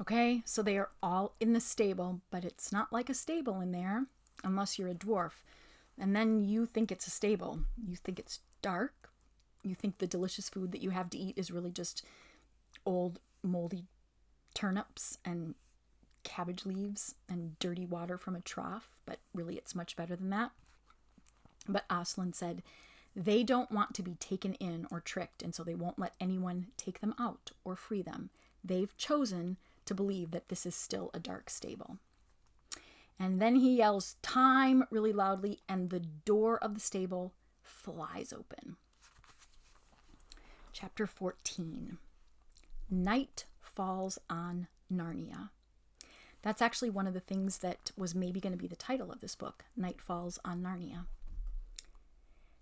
Okay, so they are all in the stable, but it's not like a stable in there unless you're a dwarf. And then you think it's a stable. You think it's dark. You think the delicious food that you have to eat is really just old, moldy turnips and cabbage leaves and dirty water from a trough, but really it's much better than that. But Aslan said they don't want to be taken in or tricked, and so they won't let anyone take them out or free them. They've chosen to believe that this is still a dark stable. And then he yells time really loudly, and the door of the stable flies open. Chapter 14. Night falls on Narnia. That's actually one of the things that was maybe going to be the title of this book, Night Falls on Narnia.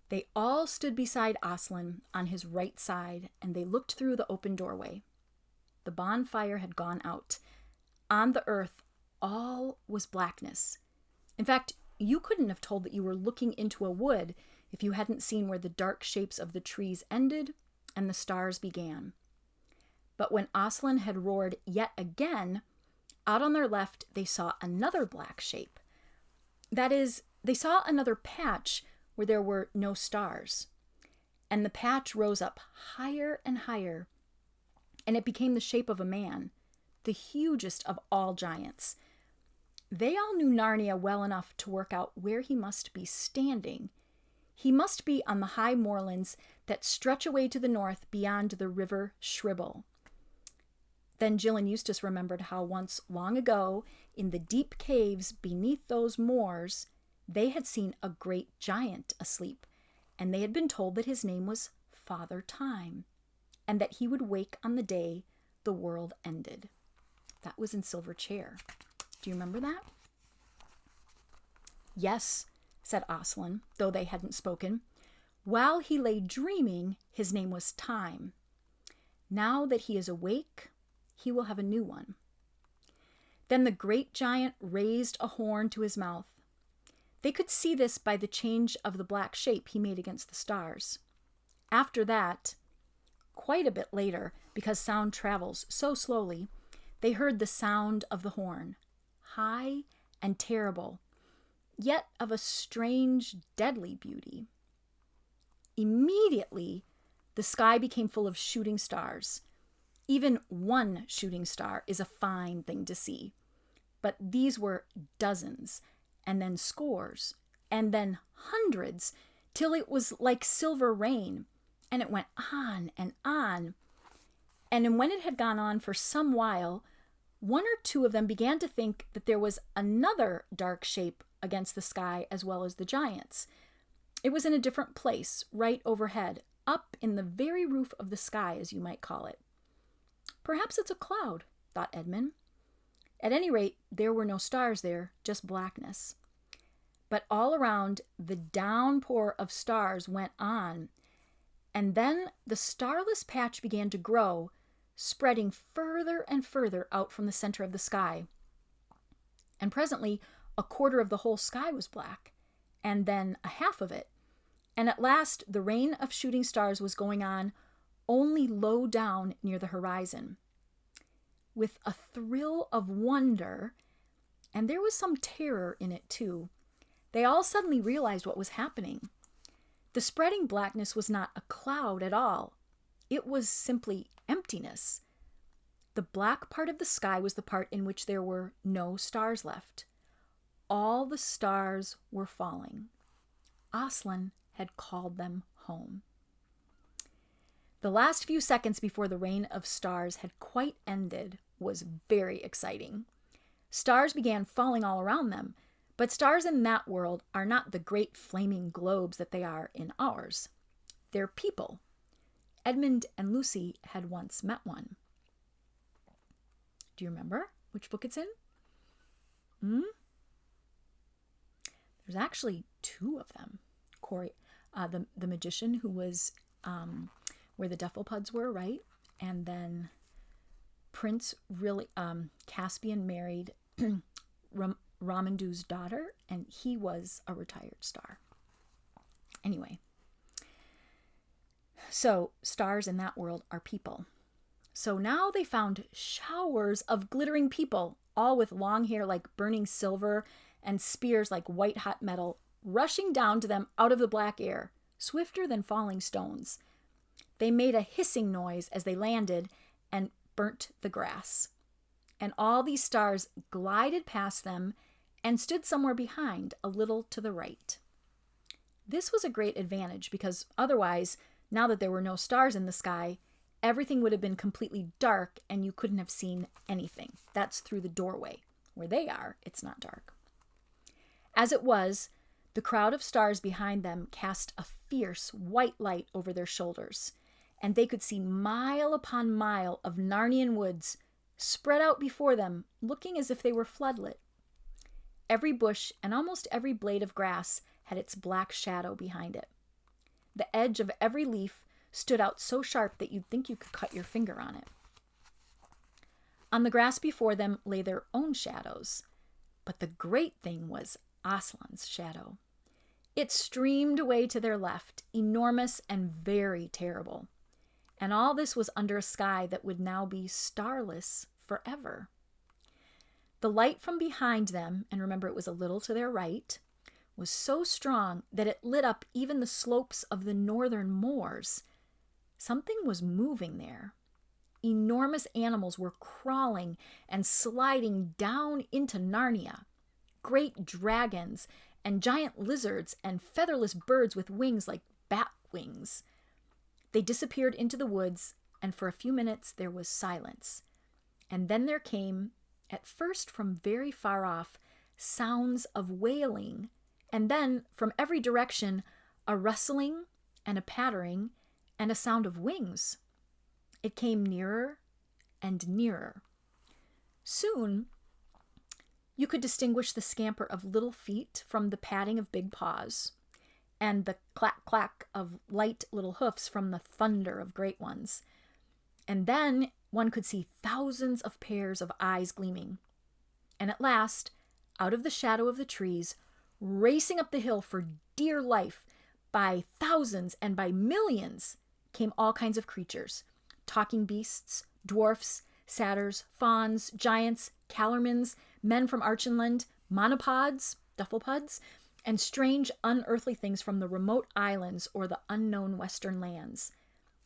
They all stood beside Aslan on his right side, and they looked through the open doorway. The bonfire had gone out. On the earth, all was blackness. In fact, you couldn't have told that you were looking into a wood if you hadn't seen where the dark shapes of the trees ended and the stars began. But when Aslan had roared yet again, out on their left they saw another black shape. That is, they saw another patch where there were no stars. And the patch rose up higher and higher, and it became the shape of a man, the hugest of all giants. They all knew Narnia well enough to work out where he must be standing. He must be on the high moorlands that stretch away to the north beyond the river Shribble. Then Jill and Eustace remembered how once long ago, in the deep caves beneath those moors, they had seen a great giant asleep, and they had been told that his name was Father Time, and that he would wake on the day the world ended. That was in Silver Chair. Do you remember that? Yes, said Aslan, though they hadn't spoken. While he lay dreaming, his name was Time. Now that he is awake, he will have a new one. Then the great giant raised a horn to his mouth. They could see this by the change of the black shape he made against the stars. After that, quite a bit later, because sound travels so slowly, they heard the sound of the horn, high and terrible, yet of a strange, deadly beauty. Immediately, the sky became full of shooting stars. Even one shooting star is a fine thing to see, but these were dozens, and then scores, and then hundreds, till it was like silver rain, and it went on and on. And when it had gone on for some while, one or two of them began to think that there was another dark shape against the sky as well as the giants. It was in a different place, right overhead, up in the very roof of the sky, as you might call it. Perhaps it's a cloud, thought Edmund. At any rate, there were no stars there, just blackness. But all around, the downpour of stars went on, and then the starless patch began to grow, spreading further and further out from the center of the sky. And presently, a quarter of the whole sky was black, and then a half of it. And at last, the rain of shooting stars was going on only low down near the horizon. With a thrill of wonder, and there was some terror in it too, they all suddenly realized what was happening. The spreading blackness was not a cloud at all. It was simply emptiness. The black part of the sky was the part in which there were no stars left. All the stars were falling. Aslan had called them home. The last few seconds before the rain of stars had quite ended was very exciting. Stars began falling all around them, but stars in that world are not the great flaming globes that they are in ours. They're people. Edmund and Lucy had once met one. Do you remember which book it's in? There's actually two of them. Corey, the magician who was where the Dufflepuds were, right? And then Prince Caspian married Ramandu's daughter, and he was a retired star. Anyway, so stars in that world are people. So now they found showers of glittering people, all with long hair like burning silver and spears like white hot metal, rushing down to them out of the black air, swifter than falling stones. They made a hissing noise as they landed and burnt the grass. And all these stars glided past them and stood somewhere behind, a little to the right. This was a great advantage because otherwise, now that there were no stars in the sky, everything would have been completely dark and you couldn't have seen anything. That's through the doorway. Where they are, it's not dark. As it was, the crowd of stars behind them cast a fierce white light over their shoulders, and they could see mile upon mile of Narnian woods spread out before them, looking as if they were floodlit. Every bush and almost every blade of grass had its black shadow behind it. The edge of every leaf stood out so sharp that you'd think you could cut your finger on it. On the grass before them lay their own shadows, but the great thing was Aslan's shadow. It streamed away to their left, enormous and very terrible. And all this was under a sky that would now be starless forever. The light from behind them, and remember it was a little to their right, was so strong that it lit up even the slopes of the northern moors. Something was moving there. Enormous animals were crawling and sliding down into Narnia. Great dragons and giant lizards and featherless birds with wings like bat wings. They disappeared into the woods, and for a few minutes there was silence. And then there came, at first from very far off, sounds of wailing, and then from every direction a rustling and a pattering and a sound of wings. It came nearer and nearer. Soon you could distinguish the scamper of little feet from the padding of big paws, and the clack-clack of light little hoofs from the thunder of great ones. And then one could see thousands of pairs of eyes gleaming. And at last, out of the shadow of the trees, racing up the hill for dear life, by thousands and by millions, came all kinds of creatures, talking beasts, dwarfs, satyrs, fauns, giants, calormens, men from Archenland, monopods, dufflepuds, and strange unearthly things from the remote islands or the unknown western lands.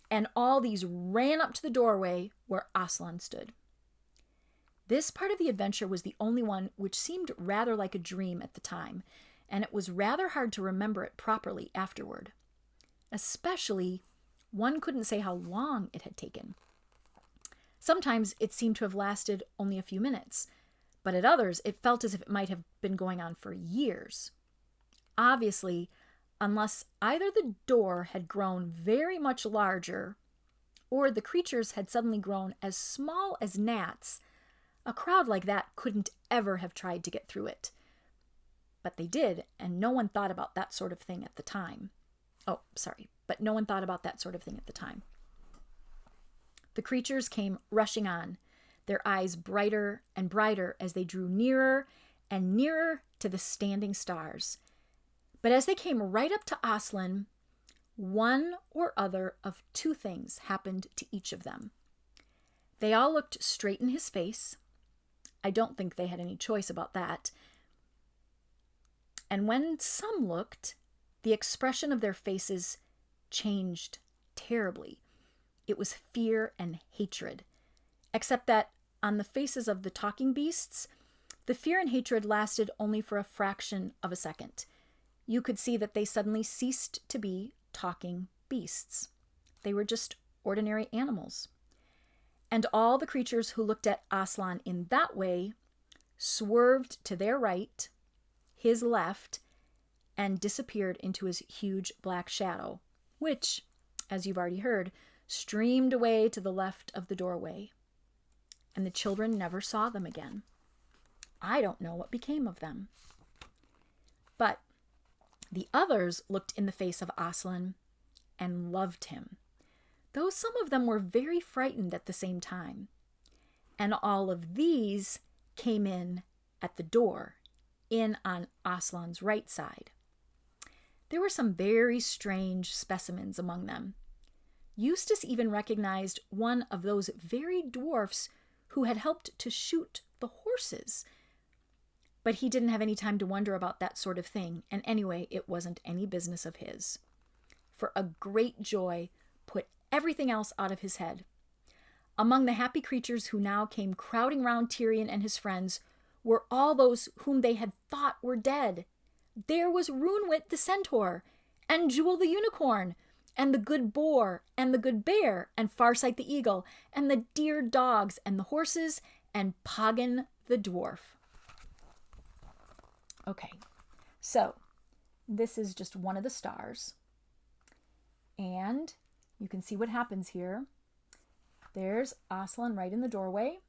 And all these ran up to the doorway where Aslan stood. This part of the adventure was the only one which seemed rather like a dream at the time, and it was rather hard to remember it properly afterward. Especially, one couldn't say how long it had taken. Sometimes it seemed to have lasted only a few minutes, but at others it felt as if it might have been going on for years. Obviously, unless either the door had grown very much larger or the creatures had suddenly grown as small as gnats, a crowd like that couldn't ever have tried to get through it. But they did, and no one thought about that sort of thing at the time. But no one thought about that sort of thing at the time. The creatures came rushing on, their eyes brighter and brighter as they drew nearer and nearer to the standing stars. But as they came right up to Aslan, one or other of two things happened to each of them. They all looked straight in his face. I don't think they had any choice about that. And when some looked, the expression of their faces changed terribly. It was fear and hatred, except that on the faces of the talking beasts, the fear and hatred lasted only for a fraction of a second. You could see that they suddenly ceased to be talking beasts. They were just ordinary animals. And all the creatures who looked at Aslan in that way swerved to their right, his left, and disappeared into his huge black shadow, which, as you've already heard, streamed away to the left of the doorway. And the children never saw them again. I don't know what became of them. But the others looked in the face of Aslan and loved him, though some of them were very frightened at the same time. And all of these came in at the door, in on Aslan's right side. There were some very strange specimens among them. Eustace even recognized one of those very dwarfs who had helped to shoot the horses. But he didn't have any time to wonder about that sort of thing, and anyway, it wasn't any business of his. For a great joy put everything else out of his head. Among the happy creatures who now came crowding round Tyrion and his friends were all those whom they had thought were dead. There was Runewit the centaur, and Jewel the unicorn, and the good boar, and the good bear, and Farsight the eagle, and the dear dogs, and the horses, and Poggin the dwarf. Okay, so this is just one of the stars. And you can see what happens here. There's Aslan right in the doorway.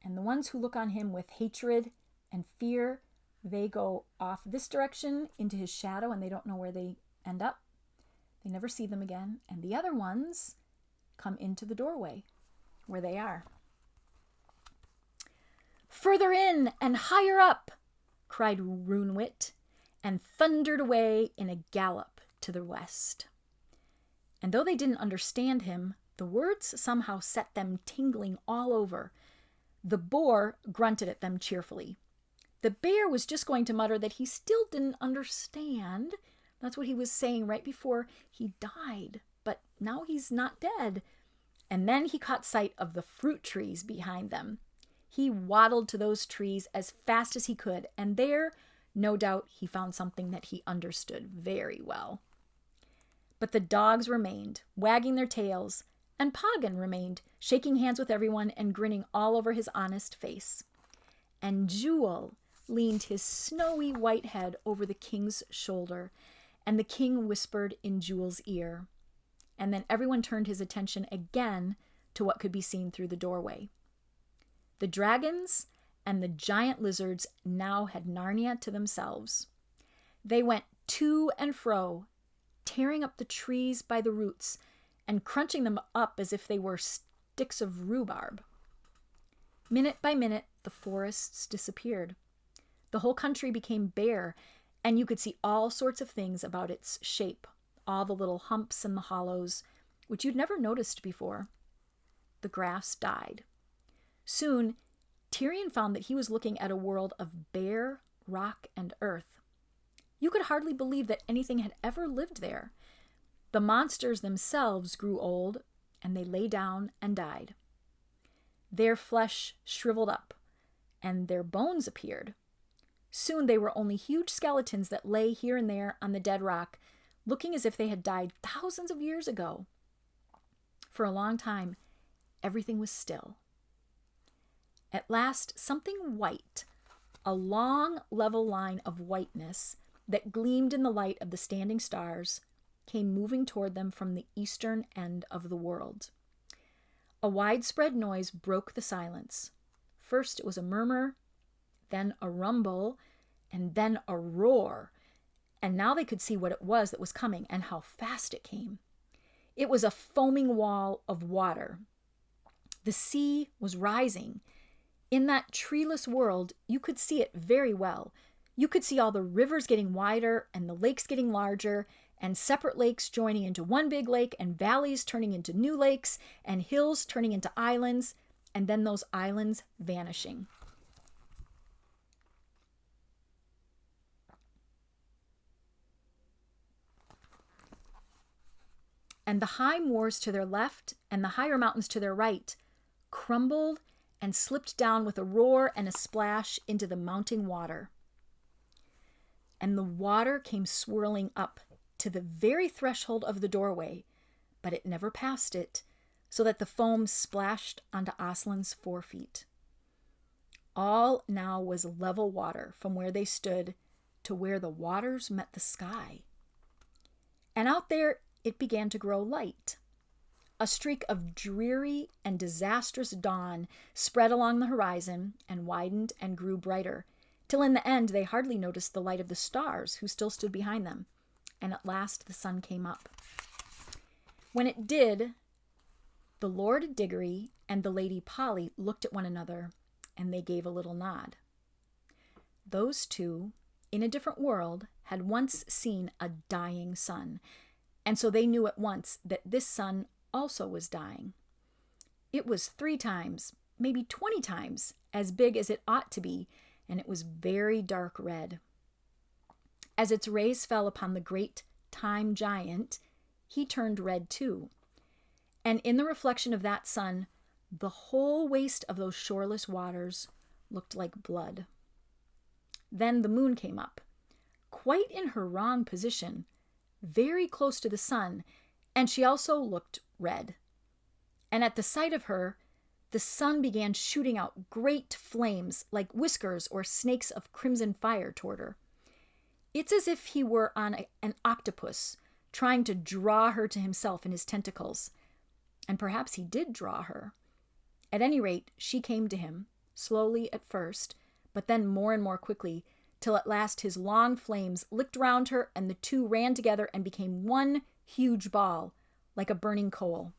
And the ones who look on him with hatred and fear, they go off this direction into his shadow and they don't know where they end up. They never see them again. And the other ones come into the doorway where they are. "Further in and higher up," cried Runewit, and thundered away in a gallop to the west. And though they didn't understand him, the words somehow set them tingling all over. The boar grunted at them cheerfully. The bear was just going to mutter that he still didn't understand. That's what he was saying right before he died, but now he's not dead. And then he caught sight of the fruit trees behind them. He waddled to those trees as fast as he could, and there, no doubt, he found something that he understood very well. But the dogs remained, wagging their tails, and Poggin remained, shaking hands with everyone and grinning all over his honest face. And Jewel leaned his snowy white head over the king's shoulder, and the king whispered in Jewel's ear. And then everyone turned his attention again to what could be seen through the doorway. The dragons and the giant lizards now had Narnia to themselves. They went to and fro, tearing up the trees by the roots and crunching them up as if they were sticks of rhubarb. Minute by minute, the forests disappeared. The whole country became bare, and you could see all sorts of things about its shape, all the little humps and the hollows, which you'd never noticed before. The grass died. Soon, Tyrion found that he was looking at a world of bare rock and earth. You could hardly believe that anything had ever lived there. The monsters themselves grew old, and they lay down and died. Their flesh shriveled up, and their bones appeared. Soon they were only huge skeletons that lay here and there on the dead rock, looking as if they had died thousands of years ago. For a long time, everything was still. At last, something white, a long, level line of whiteness that gleamed in the light of the standing stars, came moving toward them from the eastern end of the world. A widespread noise broke the silence. First it was a murmur, then a rumble, and then a roar. And now they could see what it was that was coming and how fast it came. It was a foaming wall of water. The sea was rising. In that treeless world, you could see it very well. You could see all the rivers getting wider and the lakes getting larger, and separate lakes joining into one big lake, and valleys turning into new lakes, and hills turning into islands, and then those islands vanishing. And the high moors to their left and the higher mountains to their right crumbled and slipped down with a roar and a splash into the mounting water. And the water came swirling up to the very threshold of the doorway, but it never passed it, so that the foam splashed onto Aslan's forefeet. All now was level water from where they stood to where the waters met the sky. And out there it began to grow light. A streak of dreary and disastrous dawn spread along the horizon and widened and grew brighter, till in the end they hardly noticed the light of the stars who still stood behind them, and at last the sun came up. When it did, the Lord Diggory and the Lady Polly looked at one another, and they gave a little nod. Those two, in a different world, had once seen a dying sun, and so they knew at once that this sun also was dying. It was 3 times, maybe 20 times, as big as it ought to be, and it was very dark red. As its rays fell upon the great time giant, he turned red too. And in the reflection of that sun, the whole waste of those shoreless waters looked like blood. Then the moon came up, quite in her wrong position, very close to the sun, and she also looked red. And at the sight of her, the sun began shooting out great flames like whiskers or snakes of crimson fire toward her. It's as if he were on an octopus, trying to draw her to himself in his tentacles. And perhaps he did draw her. At any rate, she came to him, slowly at first, but then more and more quickly, till at last his long flames licked round her, and the two ran together and became one huge ball, like a burning coal.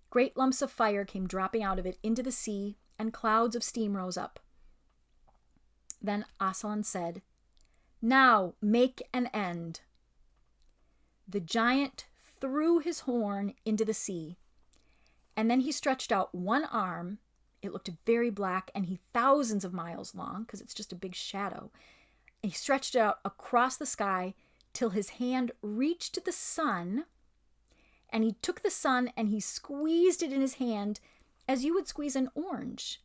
Great lumps of fire came dropping out of it into the sea, and clouds of steam rose up. Then Aslan said, "Now make an end." The giant threw his horn into the sea, and then he stretched out one arm. It looked very black and thousands of miles long, because it's just a big shadow. And he stretched it out across the sky till his hand reached the sun, and he took the sun and he squeezed it in his hand as you would squeeze an orange.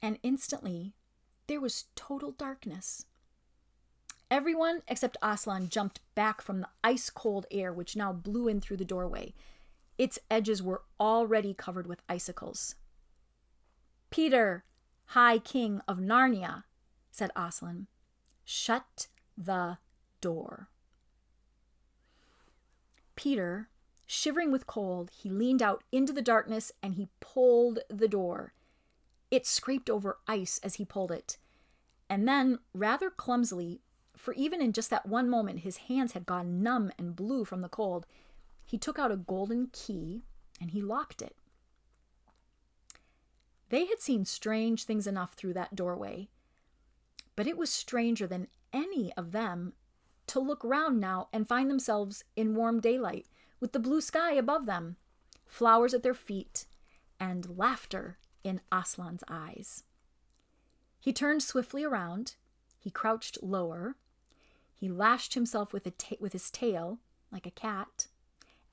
And instantly, there was total darkness. Everyone except Aslan jumped back from the ice-cold air which now blew in through the doorway. Its edges were already covered with icicles. "Peter, High King of Narnia," said Aslan, "shut the door." Peter, shivering with cold, he leaned out into the darkness and he pulled the door. It scraped over ice as he pulled it. And then, rather clumsily, for even in just that one moment his hands had gone numb and blue from the cold, he took out a golden key and he locked it. They had seen strange things enough through that doorway, but it was stranger than any of them to look round now and find themselves in warm daylight, with the blue sky above them, flowers at their feet, and laughter in Aslan's eyes. He turned swiftly around, he crouched lower, he lashed himself with his tail, like a cat,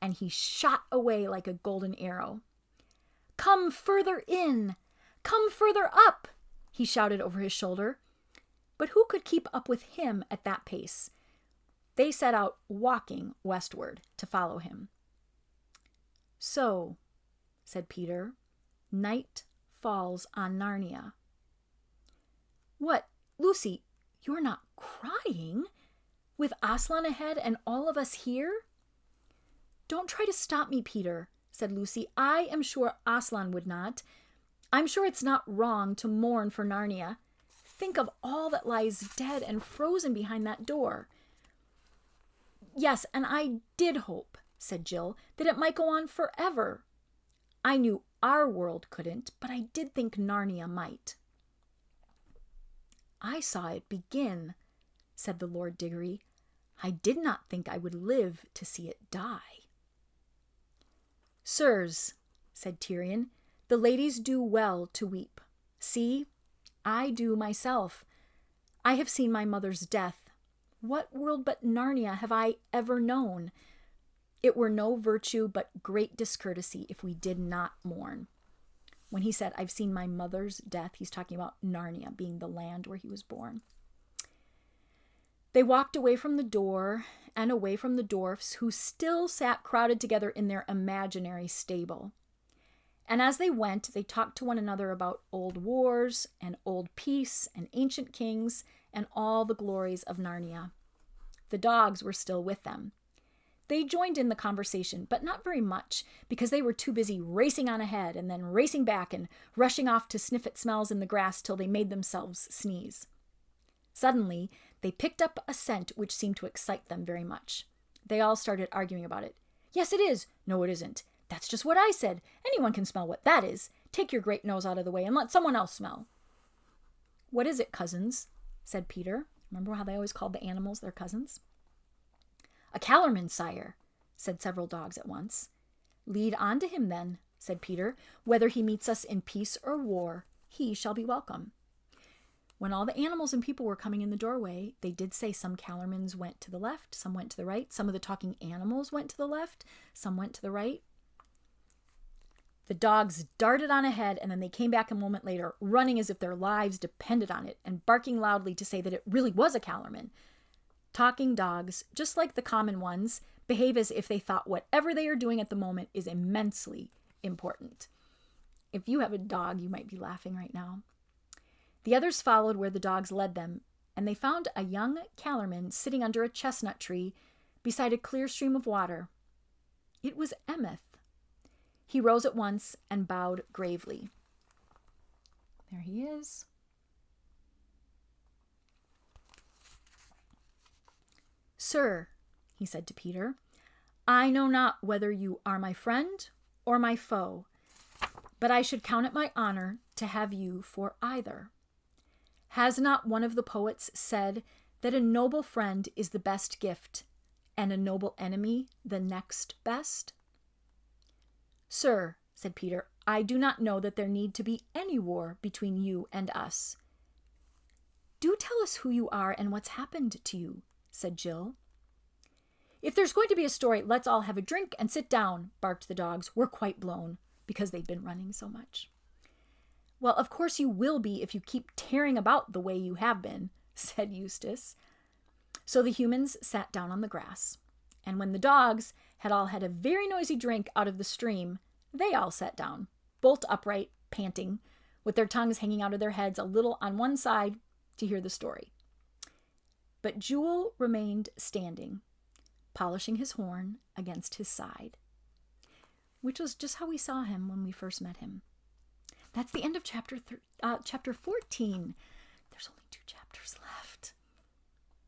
and he shot away like a golden arrow. "Come further in! Come further up!" he shouted over his shoulder. But who could keep up with him at that pace? They set out walking westward to follow him. "So," said Peter, "night falls on Narnia." "What, Lucy, you're not crying? With Aslan ahead and all of us here?" "Don't try to stop me, Peter," said Lucy. "I am sure Aslan would not. I'm sure it's not wrong to mourn for Narnia. Think of all that lies dead and frozen behind that door." "Yes, and I did hope," said Jill, "that it might go on forever. I knew our world couldn't, but I did think Narnia might." "I saw it begin," said the Lord Diggory. "I did not think I would live to see it die." "Sirs," said Tyrion, "the ladies do well to weep. See, I do myself. I have seen my mother's death. What world but Narnia have I ever known? It were no virtue but great discourtesy if we did not mourn." When he said, "I've seen my mother's death," he's talking about Narnia being the land where he was born. They walked away from the door and away from the dwarfs, who still sat crowded together in their imaginary stable. And as they went, they talked to one another about old wars and old peace and ancient kings and all the glories of Narnia. The dogs were still with them. They joined in the conversation, but not very much, because they were too busy racing on ahead and then racing back and rushing off to sniff at smells in the grass till they made themselves sneeze. Suddenly, they picked up a scent which seemed to excite them very much. They all started arguing about it. "Yes, it is." "No, it isn't." "That's just what I said. Anyone can smell what that is. Take your great nose out of the way and let someone else smell." "What is it, cousins?" said Peter. Remember how they always called the animals their cousins? "A Calorman, sire," said several dogs at once. Lead on to him then, said Peter. Whether he meets us in peace or war, he shall be welcome. When all the animals and people were coming in the doorway, they did say some Calormans went to the left, some went to the right. Some of the talking animals went to the left, some went to the right. The dogs darted on ahead, and then they came back a moment later, running as if their lives depended on it, and barking loudly to say that it really was a Calorman. Talking dogs, just like the common ones, behave as if they thought whatever they are doing at the moment is immensely important. If you have a dog, you might be laughing right now. The others followed where the dogs led them, and they found a young Calorman sitting under a chestnut tree beside a clear stream of water. It was Emeth. He rose at once and bowed gravely. There he is. Sir, he said to Peter, I know not whether you are my friend or my foe, but I should count it my honor to have you for either. Has not one of the poets said that a noble friend is the best gift, and a noble enemy the next best? Sir, said Peter, I do not know that there need to be any war between you and us. Do tell us who you are and what's happened to you, said Jill. If there's going to be a story, let's all have a drink and sit down, barked the dogs. We're quite blown, because they'd been running so much. Well, of course you will be if you keep tearing about the way you have been, said Eustace. So the humans sat down on the grass, and when the dogs had all had a very noisy drink out of the stream, they all sat down, bolt upright, panting, with their tongues hanging out of their heads a little on one side to hear the story. But Jewel remained standing, polishing his horn against his side, which was just how we saw him when we first met him. That's the end of chapter 14.